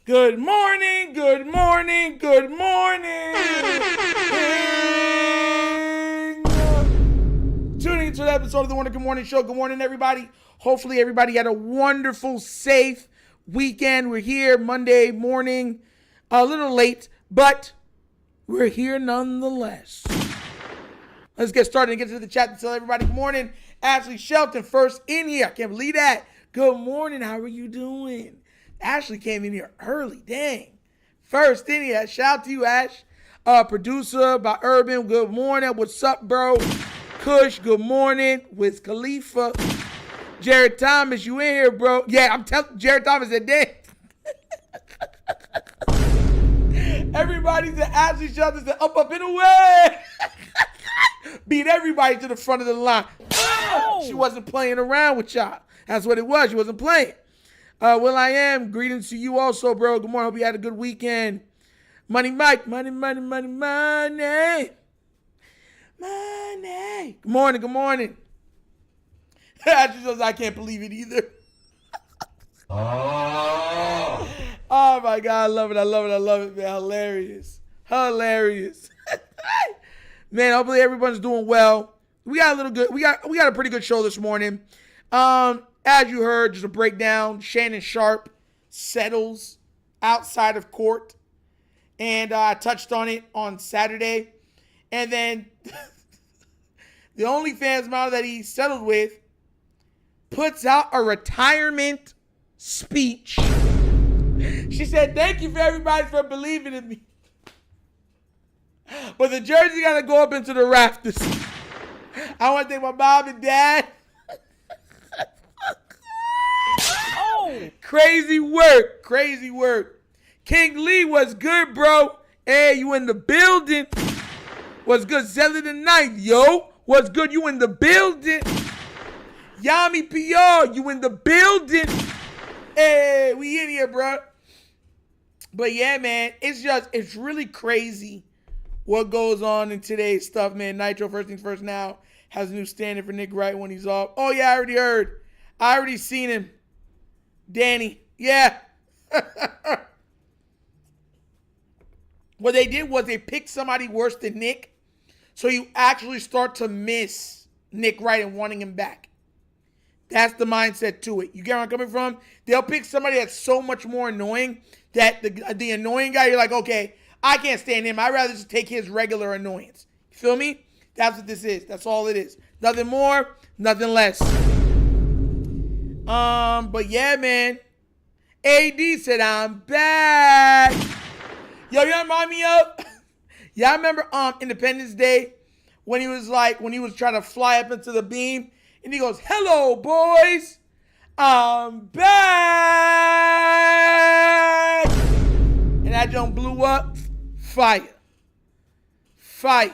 Good morning, good morning, good morning. Tuning into the episode of the Wonder Good Morning Show. Good morning, everybody. Hopefully, everybody had a wonderful, safe weekend. We're here Monday morning, a little late, but we're here nonetheless. Let's get started and get to the chat and tell everybody good morning. Ashley Shelton first in here. I can't believe that. Good morning. How are you doing? Ashley came in here early. Dang. First in here. Shout out to you, Ash. Producer by Urban. Good morning. What's up, bro? Kush. Good morning. Wiz Khalifa. Jared Thomas, you in here, bro? Yeah, I'm telling Jared Thomas that day. Everybody said Ashley Shelton said up and away. Beat everybody to the front of the line. She wasn't playing around with y'all. That's what it was. She wasn't playing. Will I am. Greetings to you also, bro. Good morning. Hope you had a good weekend. Money Mike. Money, money, money, money. Money. Good morning. Good morning. Ashley says, I can't believe it either. Oh my God. I love it. I love it. I love it, man. Hilarious. Hilarious. Man, hopefully everyone's doing well. We got a pretty good show this morning. As you heard, just a breakdown. Shannon Sharpe settles outside of court. And I touched on it on Saturday. And then the OnlyFans model that he settled with puts out a retirement speech. She said, thank you for everybody for believing in me. But the jersey got to go up into the rafters. I want to thank my mom and dad. Crazy work. Crazy work. King Lee was good, bro. Hey, you in the building. Was good. Zelly the Ninth, yo. Was good. You in the building. Yami PR, you in the building. Hey, we in here, bro. But yeah, man, it's really crazy what goes on in today's stuff, man. Nitro, first things first now, has a new standard for Nick Wright when he's off. Oh, yeah, I already heard. I already seen him. Danny. Yeah. What they did was they picked somebody worse than Nick, so you actually start to miss Nick Wright and wanting him back. That's the mindset to it. You get where I'm coming from? They'll pick somebody that's so much more annoying that the annoying guy, you're like, okay, I can't stand him. I'd rather just take his regular annoyance. You feel me? That's what this is. That's all it is. Nothing more, nothing less. But yeah, man. AD said, I'm back. Yo, you remind me of? Yeah, I remember Independence Day when he was trying to fly up into the beam. And he goes, hello, boys. I'm back. And that jump blew up. Fire. Fire.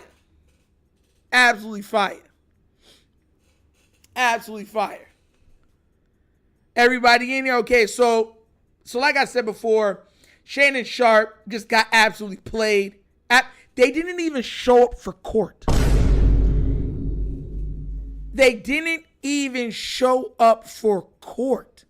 Absolutely fire. Absolutely fire. Everybody in here? Okay, so like I said before, Shannon Sharpe just got absolutely played. They didn't even show up for court. They didn't even show up for court.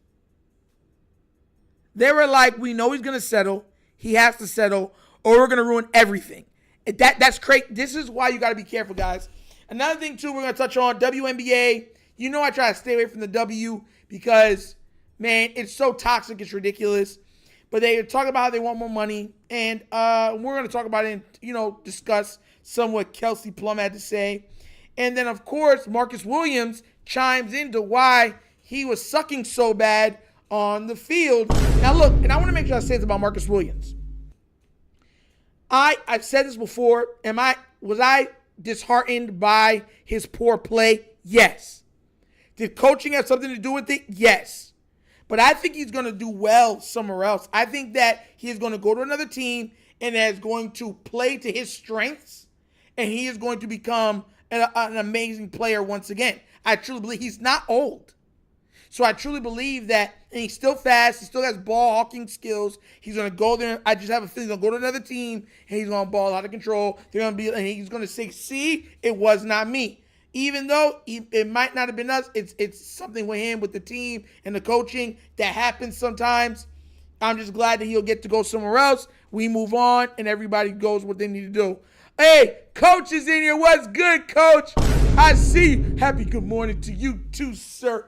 They were like, we know he's going to settle. He has to settle, or we're going to ruin everything. That's crazy. This is why you got to be careful, guys. Another thing, too, we're going to touch on WNBA. You know I try to stay away from the W because, man, it's so toxic. It's ridiculous. But they talk about how they want more money. And we're going to talk about it and, discuss some what Kelsey Plum had to say. And then, of course, Marcus Williams chimes into why he was sucking so bad on the field. Now, look, and I want to make sure I say this about Marcus Williams. I've said this before. Was I disheartened by his poor play? Yes. Did coaching have something to do with it? Yes. But I think he's going to do well somewhere else. I think that he is going to go to another team and is going to play to his strengths, and he is going to become an amazing player once again. I truly believe he's not old. So I truly believe that, and he's still fast. He still has ball hawking skills. He's going to go there. I just have a feeling he's going to go to another team, and he's going to ball out of control. And he's going to say, see, it was not me. Even though it might not have been us, it's something with him, with the team, and the coaching that happens sometimes. I'm just glad that he'll get to go somewhere else. We move on, and everybody goes what they need to do. Hey, Coach is in here. What's good, Coach? I see you. Happy good morning to you too, sir.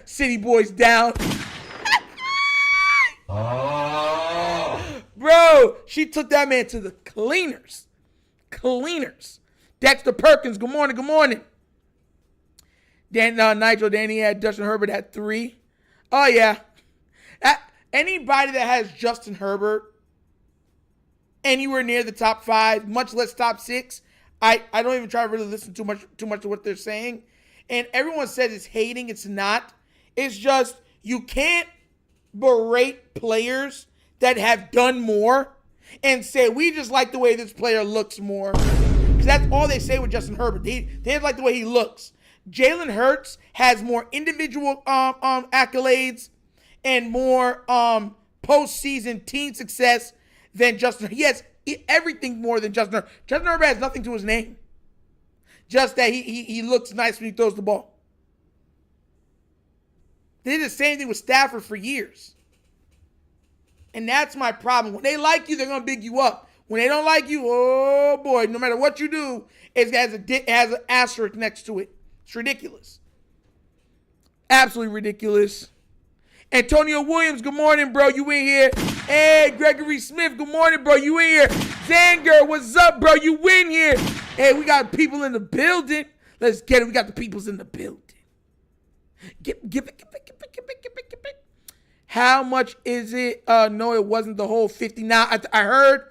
City boys down. Bro, she took that man to the cleaners. Dexter Perkins, good morning, good morning. Nigel, Danny had Justin Herbert at 3. Oh, yeah. Anybody that has Justin Herbert anywhere near the top 5, much less top 6, I don't even try to really listen too much to what they're saying. And everyone says it's hating. It's not. It's just you can't berate players that have done more and say, we just like the way this player looks more. Because that's all they say with Justin Herbert. They like the way he looks. Jalen Hurts has more individual accolades and more postseason team success than Justin. He has everything more than Justin Herbert. Justin Herbert has nothing to his name. Just that he looks nice when he throws the ball. They did the same thing with Stafford for years. And that's my problem. When they like you, they're going to big you up. When they don't like you, oh boy, no matter what you do, it has an asterisk next to it. It's ridiculous. Absolutely ridiculous. Antonio Williams, good morning, bro. You in here. Hey, Gregory Smith, good morning, bro. You in here. Zanger, what's up, bro? You in here. Hey, we got people in the building. Let's get it. We got the peoples in the building. Give it. How much is it? No, it wasn't the whole 50. Now, I heard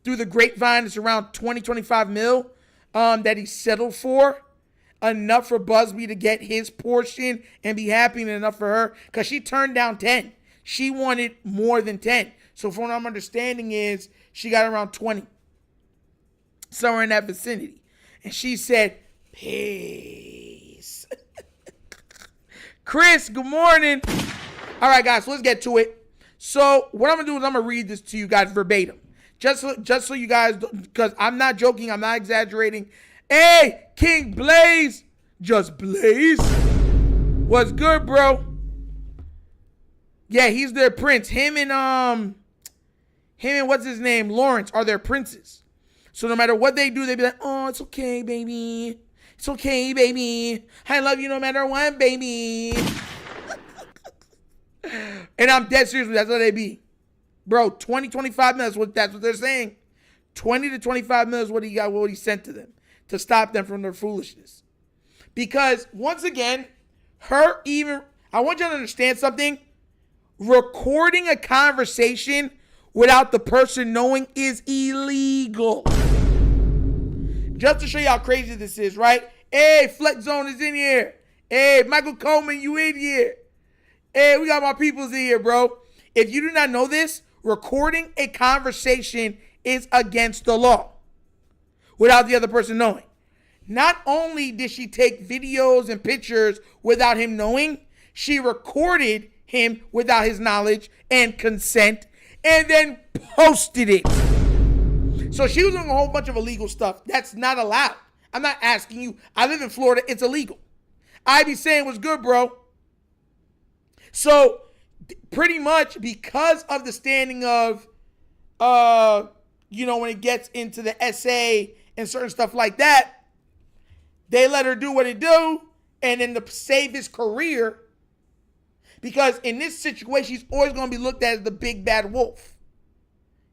through the grapevine it's around 25 mil that he settled for. Enough for Busby to get his portion and be happy, and enough for her because she turned down 10. She wanted more than 10. So from what I'm understanding is she got around 20. Somewhere in that vicinity. And she said, peace. Chris, good morning. All right, guys, so let's get to it. So what I'm going to do is I'm going to read this to you guys verbatim. Just so you guys, because I'm not joking, I'm not exaggerating. Hey, King Blaze. Just Blaze. What's good, bro? Yeah, he's their prince. Him and what's his name? Lawrence are their princes. So no matter what they do, they be like, oh, it's okay, baby. It's okay, baby. I love you no matter what, baby. And I'm dead serious. That's what they be. Bro, 25 minutes. That's what they're saying. 20 to 25 minutes what he got, what he sent to them to stop them from their foolishness. Because once again, I want you to understand something. Recording a conversation without the person knowing is illegal. Just to show you how crazy this is, right? Hey, Flex Zone is in here. Hey, Michael Coleman, you in here. Hey, we got my peoples in here, bro. If you do not know this, recording a conversation is against the law without the other person knowing. Not only did she take videos and pictures without him knowing, she recorded him without his knowledge and consent and then posted it. So she was doing a whole bunch of illegal stuff. That's not allowed. I'm not asking you. I live in Florida. It's illegal. I be saying what's good, bro. So pretty much because of the standing of, when it gets into the SA and certain stuff like that, they let her do what it do and then to save his career, because in this situation, he's always going to be looked at as the big bad wolf.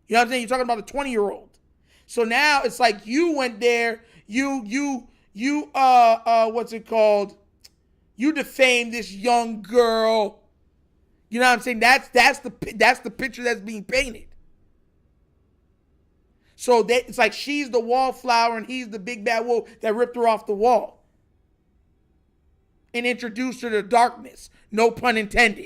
You know what I'm saying? You're talking about a 20-year-old. So now it's like you went there, what's it called? You defamed this young girl. You know what I'm saying? That's the picture that's being painted. So it's like she's the wallflower and he's the big bad wolf that ripped her off the wall and introduced her to darkness. No pun intended.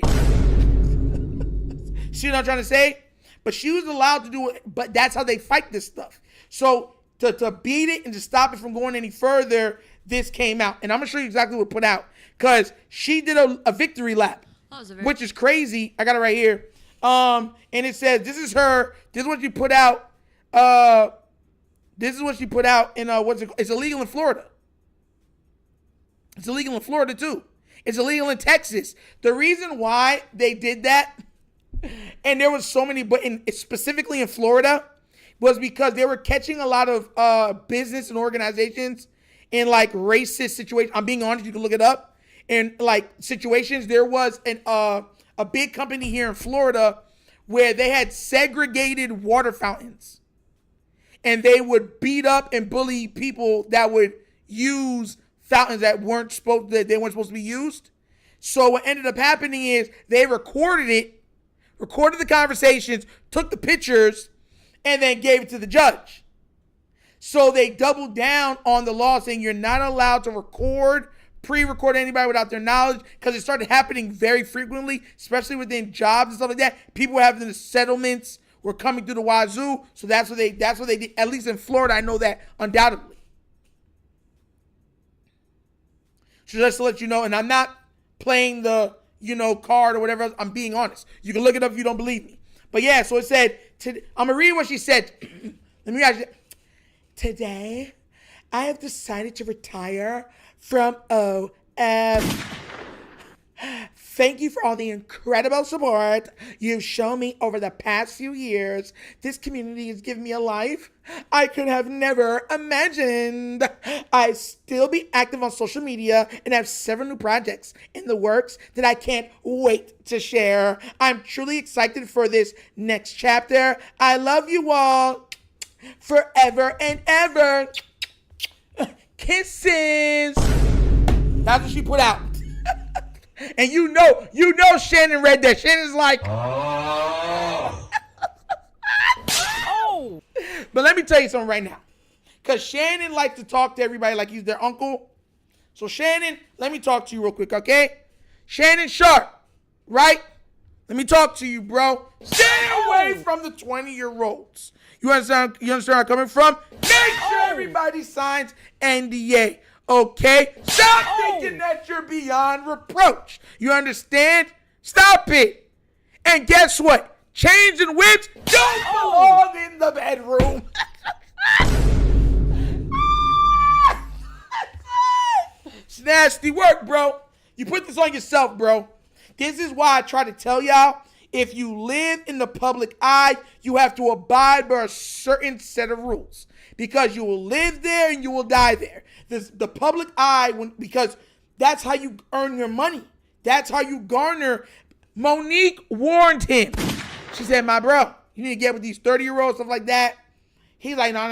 See what I'm trying to say? But she was allowed to do it, but that's how they fight this stuff. So to beat it and to stop it from going any further, this came out. And I'm going to show you exactly what put out. Because she did a victory lap, which is crazy. I got it right here. And it says, this is what she put out. This is what she put out in, it's illegal in Florida. It's illegal in Florida too. It's illegal in Texas. The reason why they did that And there was so many, but specifically in Florida, was because they were catching a lot of business and organizations in like racist situations. I'm being honest, you can look it up. In like situations, there was a big company here in Florida where they had segregated water fountains. And they would beat up and bully people that would use fountains that weren't supposed to be used. So what ended up happening is they recorded the conversations, took the pictures, and then gave it to the judge. So they doubled down on the law saying you're not allowed to pre-record anybody without their knowledge, because it started happening very frequently, especially within jobs and stuff like that. People were having the settlements were coming through the wazoo. So that's what they did. At least in Florida, I know that undoubtedly. So just to let you know, and I'm not playing the, card or whatever else. I'm being honest. You can look it up if you don't believe me. But yeah, so it said, I'm going to read what she said. Let me ask you. Today, I have decided to retire from OF. Thank you for all the incredible support you've shown me over the past few years. This community has given me a life I could have never imagined. I still be active on social media and have several new projects in the works that I can't wait to share. I'm truly excited for this next chapter. I love you all forever and ever. Kisses. That's what she put out. And you know Shannon read that. Shannon's like, oh. But let me tell you something right now. Because Shannon likes to talk to everybody like he's their uncle. So Shannon, let me talk to you real quick, okay? Shannon Sharpe, right? Let me talk to you, bro. Stay away from the 20-year-olds. You understand where I'm coming from? Make sure everybody signs NDA. Okay? Stop thinking that you're beyond reproach. You understand? Stop it. And guess what? Chains and whips don't belong in the bedroom. It's nasty work, bro. You put this on yourself, bro. This is why I try to tell y'all, if you live in the public eye, you have to abide by a certain set of rules. Because you will live there and you will die there. The public eye, because that's how you earn your money. That's how you garner. Monique warned him. She said, my bro, you need to get with these 30-year-olds, stuff like that. He's like, no.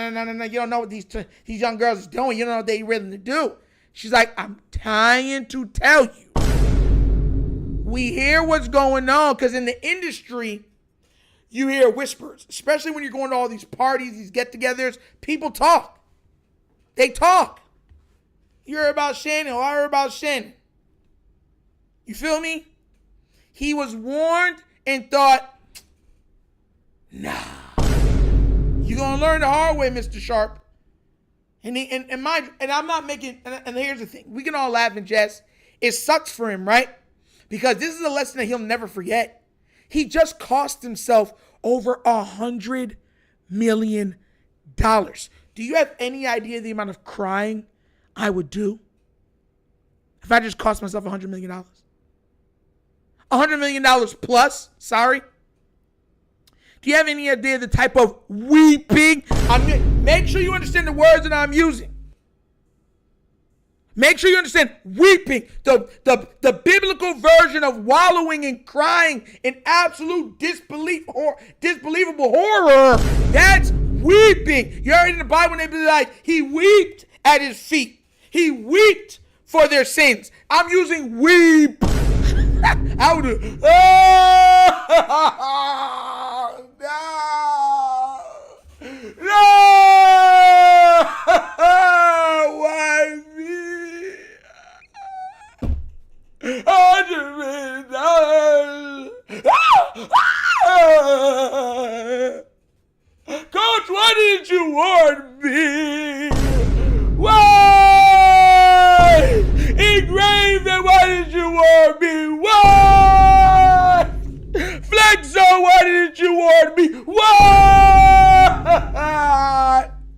You don't know what these young girls is doing. You don't know what they really to do. She's like, I'm trying to tell you. We hear what's going on, because in the industry, you hear whispers, especially when you're going to all these parties, these get-togethers. People talk. They talk. You heard about Shannon, or I heard about Shannon. You feel me? He was warned and thought, nah. You're going to learn the hard way, Mr. Sharpe. And I'm not making, and here's the thing. We can all laugh and jest. It sucks for him, right? Because this is a lesson that he'll never forget. He just cost himself over $100 million. Do you have any idea the amount of crying I would do if I just cost myself $100 million? $100 million plus, sorry. Do you have any idea the type of weeping? Make sure you understand the words that I'm using. Make sure you understand weeping, the biblical version of wallowing and crying in absolute disbelievable horror. That's weeping. You heard in the Bible when they be like, he wept at his feet. He wept for their sins. I'm using weep. I would do, no, why me? $100 million. Coach, why didn't you warn me? Why? Engraved, and why did you warn me? Why? Flexo, why didn't you warn me? Why?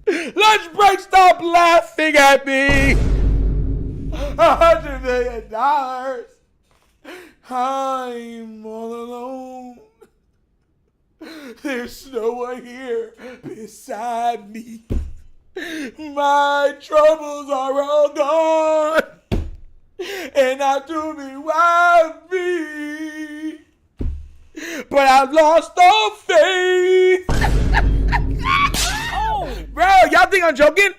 Lunch break, stop laughing at me. $100 million. I'm all alone. There's no one here beside me. My troubles are all gone, and I do me me. But I've lost all faith. Oh, bro, y'all think I'm joking?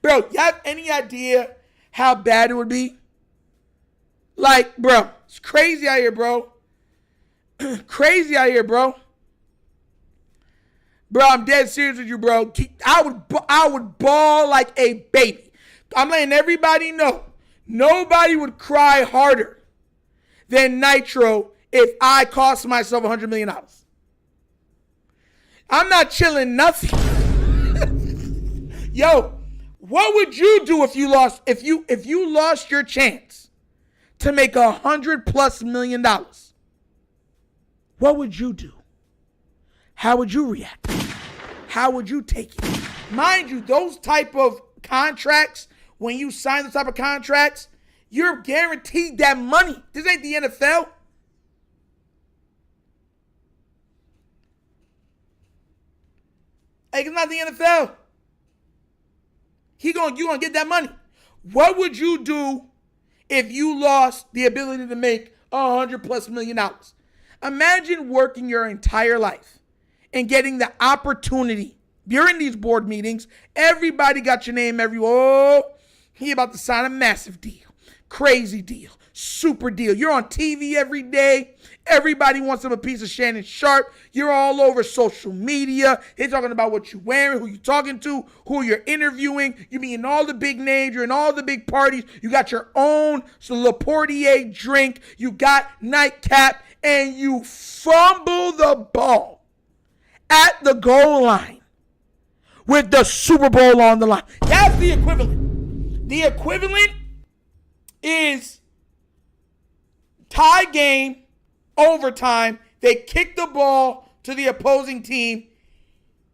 Bro, y'all have any idea how bad it would be? Like, bro, it's crazy out here, bro. Crazy out here, bro. Bro, I'm dead serious with you, bro. I would bawl like a baby. I'm letting everybody know. Nobody would cry harder than Nitro if I cost myself $100 million. I'm not chilling nothing. Yo, what would you do if you lost your chance to make $100+ million? What would you do? How would you react? How would you take it? Mind you, those type of contracts, when you sign those type of contracts, you're guaranteed that money. This ain't the NFL. Like, it's not the NFL. You gonna get that money. What would you do if you lost the ability to make $100+ million? Imagine working your entire life and getting the opportunity. You're in these board meetings. Everybody got your name everywhere. Oh, he about to sign a massive deal. Crazy deal. Super deal. You're on TV every day. Everybody wants them a piece of Shannon Sharpe. You're all over social media. They're talking about what you're wearing, who you're talking to, who you're interviewing. You meet in all the big names. You're in all the big parties. You got your own Laportier drink. You got nightcap. And you fumble the ball at the goal line with the Super Bowl on the line. That's the equivalent. The equivalent is tie game, overtime. They kick the ball to the opposing team.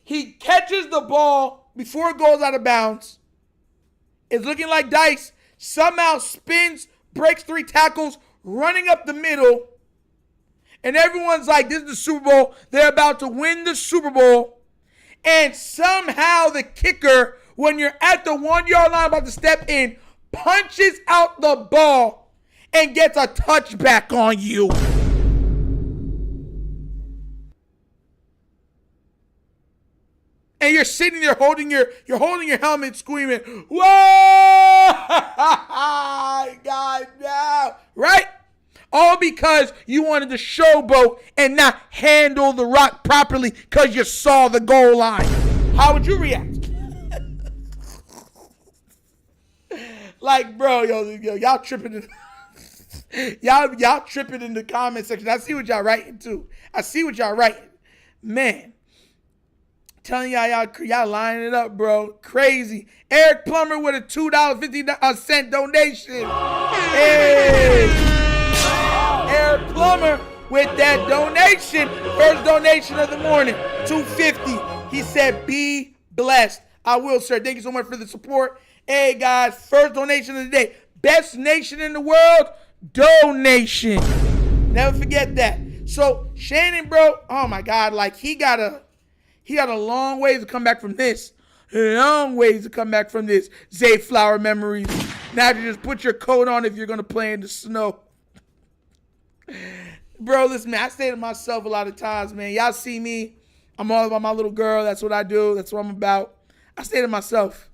He catches the ball before it goes out of bounds. It's looking like dice. Somehow spins, breaks 3 tackles, running up the middle. And everyone's like, this is the Super Bowl. They're about to win the Super Bowl. And somehow the kicker, when you're at the 1-yard line about to step in, punches out the ball and gets a touchback on you. And you're sitting there holding your helmet, screaming, "Whoa! God, no!" Right? All because you wanted to showboat and not handle the rock properly because you saw the goal line. How would you react? Like, bro, y'all tripping. Y'all tripping in the comment section. I see what y'all writing too. Man. Telling y'all lining it up, bro. Crazy. Eric Plummer with a $2.50 donation. Hey. Eric Plummer with that donation. First donation of the morning. $2.50. He said, be blessed. I will, sir. Thank you so much for the support. Hey, guys. First donation of the day. Best nation in the world. Donation. Never forget that. So, Shannon, bro. Oh, my God. Like, he got a long ways to come back from this. Long ways to come back from this. Zay Flower memories. Now you just put your coat on if you're going to play in the snow. Bro, listen, man, I say to myself a lot of times, man, y'all see me. I'm all about my little girl. That's what I do. That's what I'm about. I say to myself,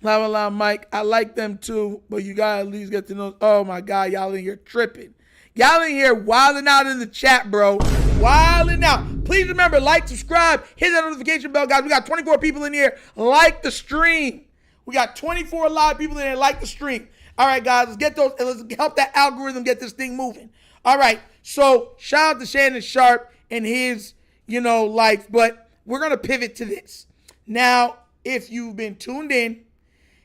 la, Mike, I like them too, but you got to at least get to know. Oh, my God, y'all in here tripping. Y'all in here wilding out in the chat, bro. Wilding out. Please remember, like, subscribe, hit that notification bell, guys. We got 24 people in here. Like the stream. We got 24 live people in here. Like the stream. All right, guys, let's get those, and let's help that algorithm get this thing moving. All right, so shout out to Shannon Sharpe and his, life, but we're going to pivot to this. Now, if you've been tuned in,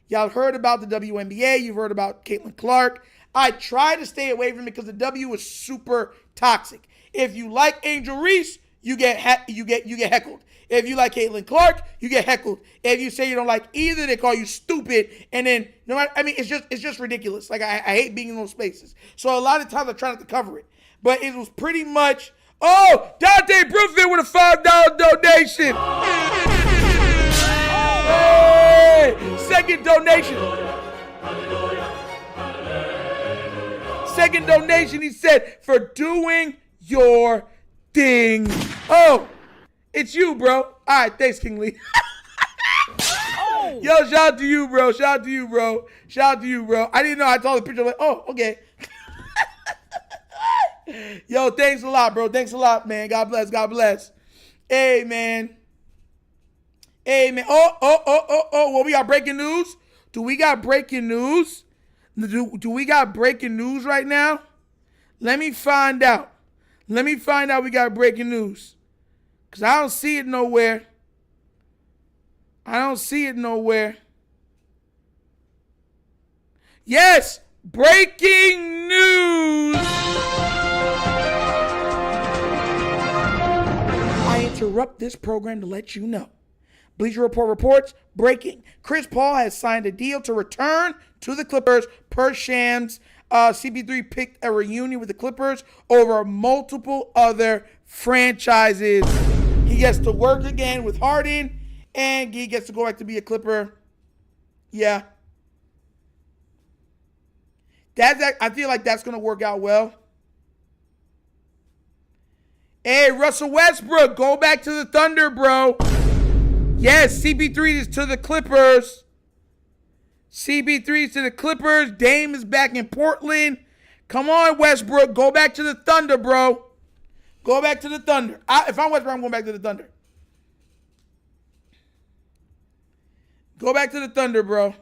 y'all heard about the WNBA, you've heard about Caitlin Clark. I try to stay away from it because the W is super toxic. If you like Angel Reese, you get heckled. If you like Caitlin Clark, you get heckled. If you say you don't like either, they call you stupid. And then, it's just ridiculous. Like, I hate being in those spaces. So a lot of times I try not to cover it. But it was pretty much Oh, Dante Brookfield with a $5 donation. Hey, second donation. Second donation, he said, for doing your thing. Oh, it's you, bro. All right, thanks, King Lee. Yo, shout out to you, bro. Shout out to you, bro. Shout out to you, bro. I didn't know. I saw the picture. Like, oh, okay. Yo, thanks a lot, bro. Thanks a lot, man. God bless. God bless. Hey, man. Hey, man. Oh. Well, we got breaking news? Do we got breaking news? Do we got breaking news right now? Let me find out. Let me find out we got breaking news. Because I don't see it nowhere. I don't see it nowhere. Yes, breaking news. I interrupt this program to let you know. Bleacher Report reports, breaking. Chris Paul has signed a deal to return to the Clippers per Shams. CP3 picked a reunion with the Clippers over multiple other franchises. He gets to work again with Harden, and he gets to go back to be a Clipper. Yeah. I feel like that's going to work out well. Hey, Russell Westbrook, go back to the Thunder, bro. Yes, CP3 is to the Clippers. CP3 is to the Clippers. Dame is back in Portland. Come on, Westbrook. Go back to the Thunder, bro. Go back to the Thunder. If I'm Westbrook, I'm going back to the Thunder. Go back to the Thunder, bro.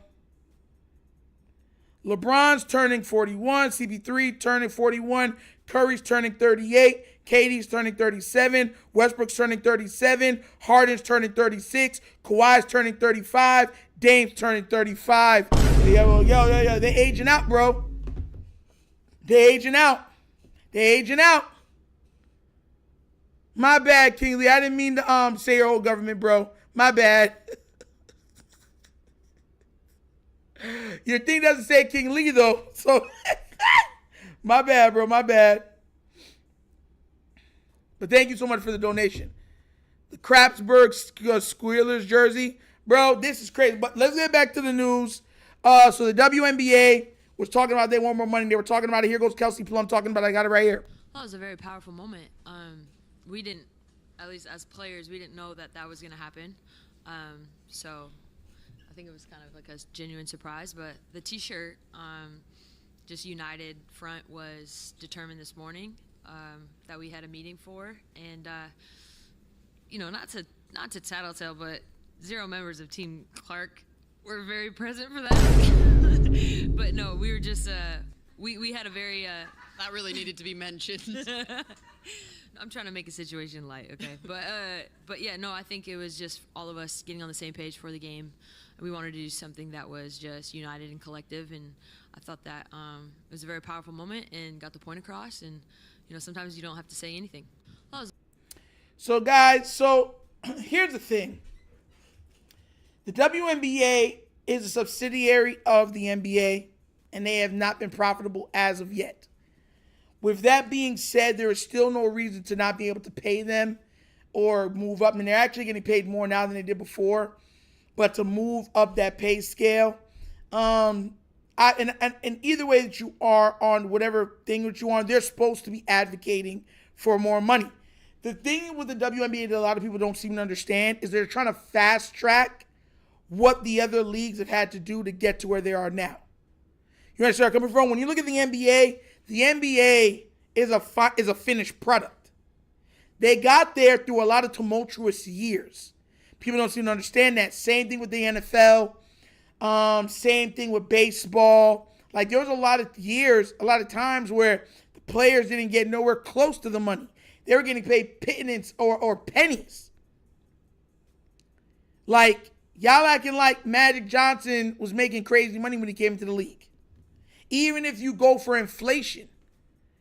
LeBron's turning 41. CP3 turning 41. Curry's turning 38. KD's turning 37. Westbrook's turning 37. Harden's turning 36. Kawhi's turning 35. Dame's turning 35. Yo. They aging out, bro. They aging out. My bad, King Lee. I didn't mean to say your whole government, bro. My bad. Your thing doesn't say King Lee, though. So, my bad, bro. My bad. But thank you so much for the donation. The Crapsburg Squealers jersey. Bro, this is crazy. But let's get back to the news. So the WNBA was talking about they want more money. They were talking about it. Here goes Kelsey Plum talking about it. I got it right here. Well, it was a very powerful moment. We didn't, at least as players, we didn't know that was going to happen. So I think it was kind of like a genuine surprise. But the T-shirt, just United Front, was determined this morning that we had a meeting for. And, not to tattletale, but 0 members of Team Clark were very present for that. But no, we were just, we had a very... that really needed to be mentioned. I'm trying to make a situation light, okay? But yeah, no, I think it was just all of us getting on the same page for the game. We wanted to do something that was just united and collective, and I thought that it was a very powerful moment and got the point across. And sometimes you don't have to say anything. So guys, here's the thing. The WNBA is a subsidiary of the NBA, and they have not been profitable as of yet. With that being said, there is still no reason to not be able to pay them or move up. And they're actually getting paid more now than they did before. But to move up that pay scale, and either way that you are on whatever thing that you are on, they're supposed to be advocating for more money. The thing with the WNBA that a lot of people don't seem to understand is they're trying to fast track what the other leagues have had to do to get to where they are now. You understand where I'm coming from? When you look at the NBA is a finished product. They got there through a lot of tumultuous years. People don't seem to understand that. Same thing with the NFL. Same thing with baseball. Like, there was a lot of years, a lot of times where the players didn't get nowhere close to the money. They were getting paid pittance or pennies. Like, y'all acting like Magic Johnson was making crazy money when he came into the league. Even if you go for inflation,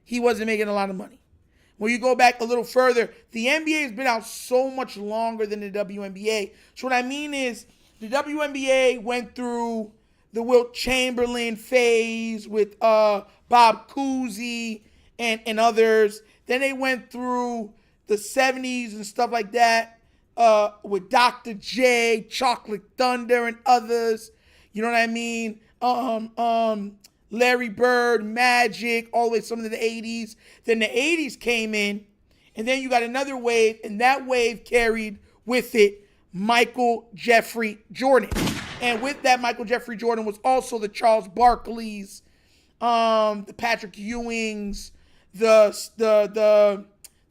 he wasn't making a lot of money. When you go back a little further, the NBA has been out so much longer than the WNBA. So what I mean is, the WNBA went through the Wilt Chamberlain phase with Bob Cousy and others. Then they went through the 70s and stuff like that with Dr. J, Chocolate Thunder, and others. You know what I mean? Larry Bird, Magic, all the way some of the 80s. Then the 80s came in, and then you got another wave, and that wave carried with it Michael Jeffrey Jordan. And with that, Michael Jeffrey Jordan was also the Charles Barkleys, the Patrick Ewings, the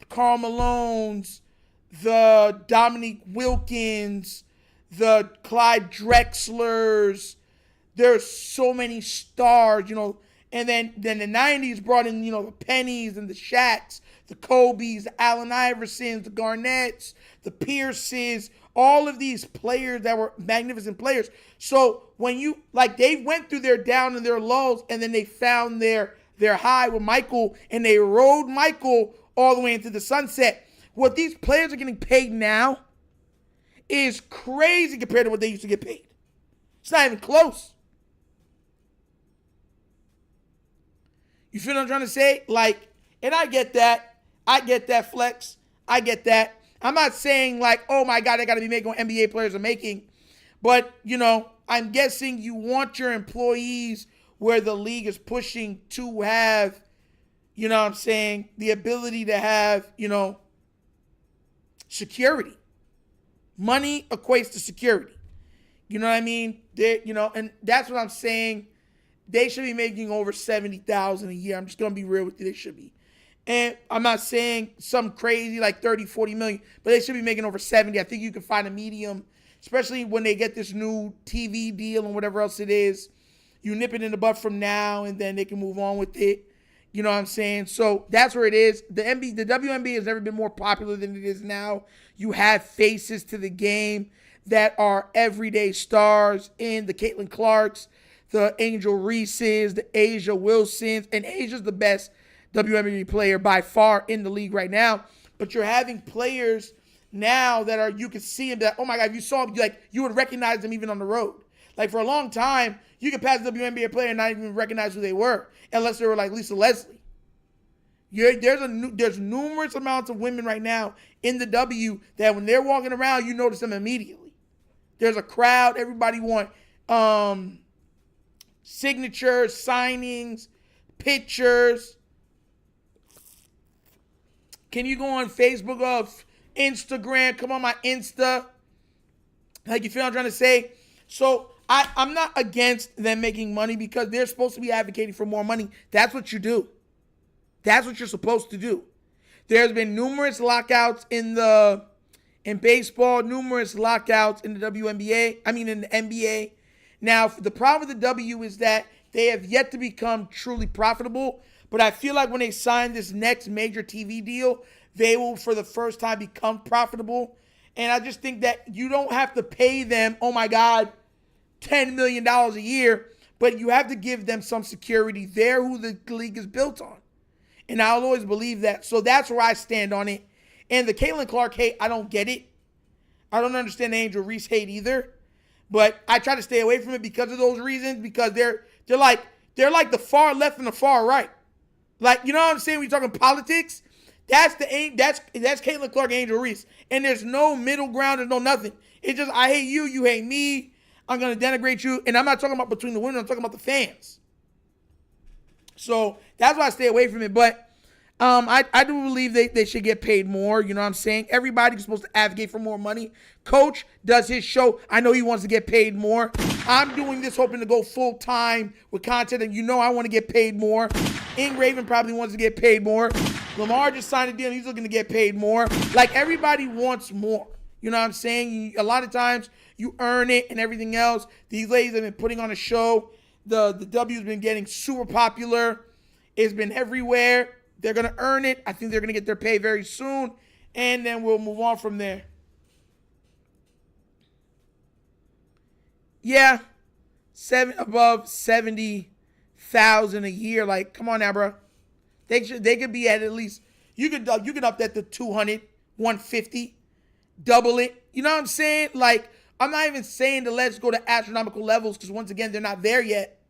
Karl Malones, the Dominique Wilkins, the Clyde Drexlers. There's so many stars, you know. And then the 90s brought in, you know, the Pennies and the Shaqs, the Kobes, the Allen Iversons, the Garnetts, the Pierces, all of these players that were magnificent players. So when you, like, they went through their down and their lows, and then they found their high with Michael, and they rode Michael all the way into the sunset. What these players are getting paid now is crazy compared to what they used to get paid. It's not even close. You feel what I'm trying to say? Like, and I get that. I get that, Flex. I get that. I'm not saying like, oh my God, I got to be making what NBA players are making. But, you know, I'm guessing you want your employees where the league is pushing to have, you know what I'm saying, the ability to have, you know, security. Money equates to security. You know what I mean? You know, and that's what I'm saying. They should be making over $70,000 a year. I'm just going to be real with you. They should be. And I'm not saying some crazy like 30, 40 million, but they should be making over 70. I think you can find a medium, especially when they get this new TV deal and whatever else it is. You nip it in the butt from now, and then they can move on with it. You know what I'm saying? So that's where it is. The WNBA has never been more popular than it is now. You have faces to the game that are everyday stars in the Caitlin Clarks, the Angel Reeses, the Asia Wilsons, and Asia's the best WNBA player by far in the league right now. But you're having players now that are, you can see them that, oh my God, if you saw them, like, you would recognize them even on the road. Like, for a long time, you could pass a WNBA player and not even recognize who they were, unless they were like Lisa Leslie. There's numerous amounts of women right now in the W that when they're walking around, you notice them immediately. There's a crowd. Everybody want signatures, signings, pictures. Can you go on Facebook or Instagram? Come on my Insta. Like, you feel what I'm trying to say? So I'm not against them making money because they're supposed to be advocating for more money. That's what you do. That's what you're supposed to do. There's been numerous lockouts in baseball, numerous lockouts in the WNBA, in the NBA. Now, the problem with the W is that they have yet to become truly profitable, but I feel like when they sign this next major TV deal, they will, for the first time, become profitable. And I just think that you don't have to pay them, oh my God, $10 million a year, but you have to give them some security. They're who the league is built on. And I'll always believe that. So that's where I stand on it. And the Caitlin Clark hate, I don't get it. I don't understand the Angel Reese hate either. But I try to stay away from it because of those reasons, because they're like the far left and the far right. Like, you know what I'm saying? When you're talking politics, that's Caitlin Clark, Angel Reese. And there's no middle ground, there's no nothing. It's just, I hate you, you hate me. I'm going to denigrate you. And I'm not talking about between the women, I'm talking about the fans. So that's why I stay away from it. But I do believe they should get paid more. You know what I'm saying? Everybody's supposed to advocate for more money. Coach does his show. I know he wants to get paid more. I'm doing this hoping to go full time with content, and you know I want to get paid more. Raven probably wants to get paid more. Lamar just signed a deal, and he's looking to get paid more. Like, everybody wants more. You know what I'm saying? A lot of times you earn it and everything else. These ladies have been putting on a show. The W's been getting super popular. It's been everywhere. They're going to earn it. I think they're going to get their pay very soon. And then we'll move on from there. Yeah. Above 70,000 a year. Like, come on now, bro. They could be at least, you could up that to 200, 150. Double it. You know what I'm saying? Like, I'm not even saying to let's go to astronomical levels, because once again, they're not there yet.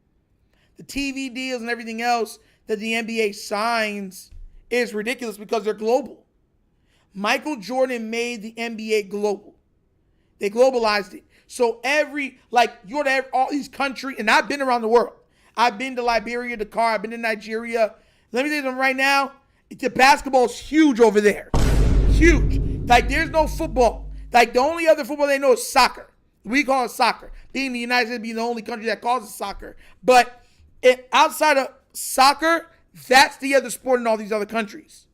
The TV deals and everything else that the NBA signs is ridiculous because they're global. Michael Jordan made the NBA global. They globalized it. So you go to all these countries, and I've been around the world. I've been to Liberia, Dakar, I've been to Nigeria. Let me tell you something right now. The basketball's huge over there. Huge. Like, there's no football. Like, the only other football they know is soccer. We call it soccer. Being the United States being the only country that calls it soccer. But outside of soccer, that's the other sport in all these other countries.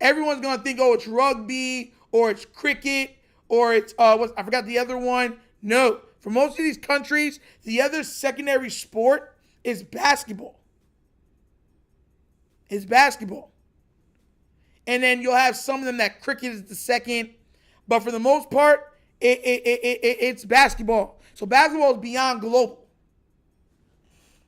Everyone's going to think, oh, it's rugby, or it's cricket, or it's, I forgot the other one. No. For most of these countries, the other secondary sport is basketball. It's basketball. And then you'll have some of them that cricket is the second. But for the most part, it's basketball. So basketball is beyond global.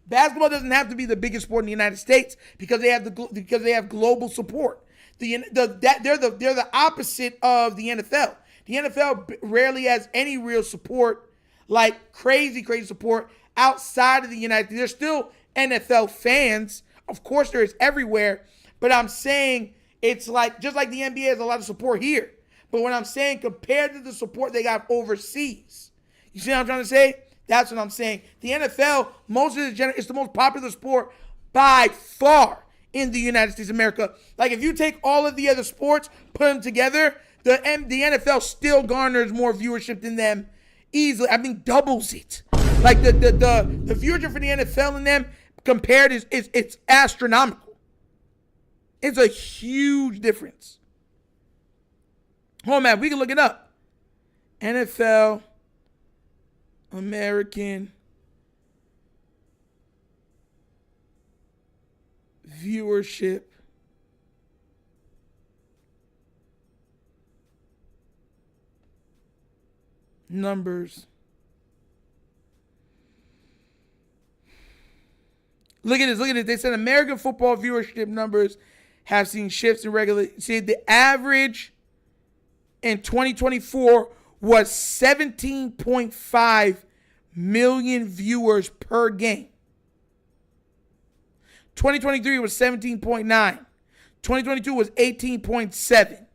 Basketball doesn't have to be the biggest sport in the United States because they have global support. They're the opposite of the NFL. The NFL rarely has any real support, like crazy support outside of the United States. There's still NFL fans. Of course, there is everywhere. But I'm saying it's like, just like the NBA has a lot of support here. But what I'm saying, compared to the support they got overseas, you see what I'm trying to say? That's what I'm saying. The NFL, it's the most popular sport by far in the United States of America. Like, if you take all of the other sports, put them together, the NFL still garners more viewership than them easily. I mean, doubles it. Like, the viewership for the NFL and them compared it's astronomical. It's a huge difference. Oh, man, we can look it up. NFL American viewership numbers. Look at this. They said American football viewership numbers have seen shifts in regular. See, the average in 2024 was 17.5 million viewers per game. 2023 was 17.9. 2022 was 18.7.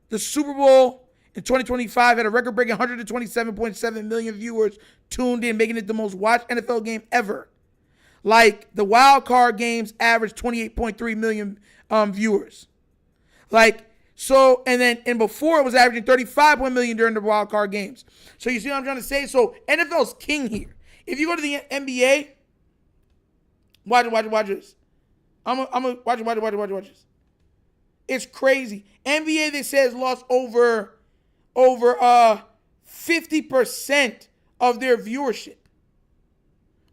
The Super Bowl in 2025 had a record-breaking 127.7 million viewers tuned in, making it the most watched NFL game ever. Like, the wild card games averaged 28.3 million viewers. Like, so, and before it was averaging 35 million during the wild card games. So you see what I'm trying to say? So NFL's king here. If you go to the NBA, watch this. I'm gonna watch this. It's crazy. NBA, they say, has lost over 50% of their viewership.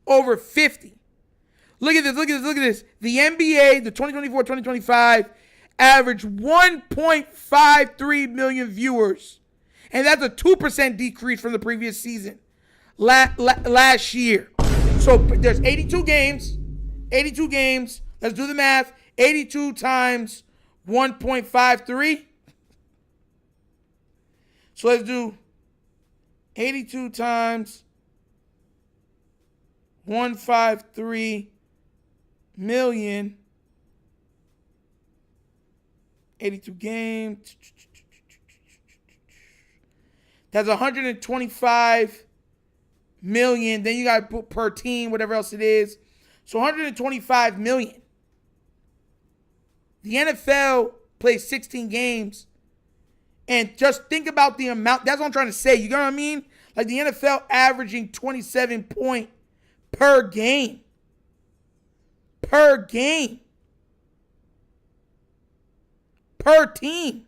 Over 50. Look at this. The NBA, the 2024-2025, averaged 1.53 million viewers. And that's a 2% decrease from the previous season. Last year. So there's 82 games. Let's do the math. 82 times 1.53. So let's do 82 times 153 million. 82 games. That's 125 million. Then you got to put per team, whatever else it is. So 125 million. The NFL plays 16 games. And just think about the amount. That's what I'm trying to say. You know what I mean? Like, the NFL averaging 27 points per game. Per game. Per team.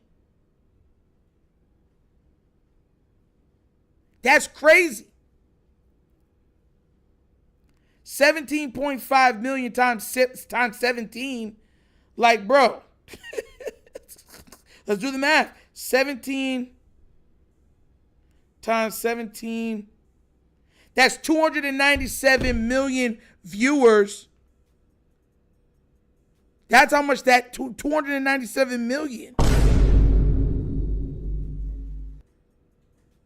That's crazy. 17.5 million times 17. Like, bro. Let's do the math. 17 times 17. That's 297 million viewers. That's how much 297 million.